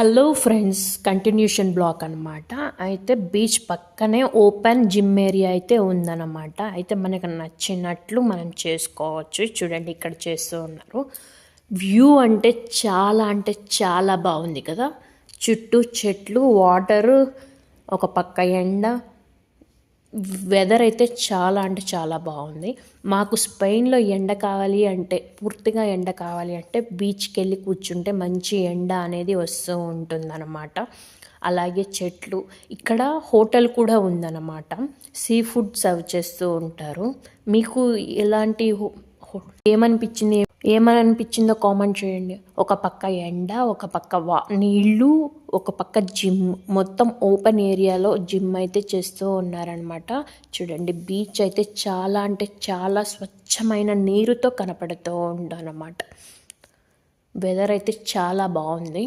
Hello friends, continuation black అనమాట. అయితే beach పక్కనే ఓపెన్ జిమ్ ఏరియా అయితే ఉందన్నమాట. అయితే మనకు నచ్చినట్లు మనం చేసుకోవచ్చు. చూడండి, ఇక్కడ చేస్తూ ఉన్నారు. వ్యూ అంటే చాలా బాగుంది కదా. చుట్టూ చెట్లు, వాటరు, ఒక పక్క ఎండ. వెదర్ అయితే చాలా బాగుంది. మాకు స్పెయిన్లో ఎండ కావాలి అంటే, పూర్తిగా ఎండ కావాలి అంటే బీచ్కి వెళ్ళి కూర్చుంటే మంచి ఎండ అనేది వస్తూ ఉంటుందన్నమాట. అలాగే చెట్లు, ఇక్కడ హోటల్ కూడా ఉందన్నమాట. సీ ఫుడ్ సర్వ్ చేస్తూ ఉంటారు. మీకు ఎలాంటి ఏమనిపించిందో కామెంట్ చేయండి. ఒక పక్క ఎండ, ఒక పక్క నీళ్ళు, ఒక పక్క జిమ్, మొత్తం ఓపెన్ ఏరియాలో జిమ్ అయితే చేస్తూ ఉన్నారనమాట. చూడండి, బీచ్ అయితే చాలా స్వచ్ఛమైన నీరుతో కనపడుతూ ఉందన్నమాట. వెదర్ అయితే చాలా బాగుంది.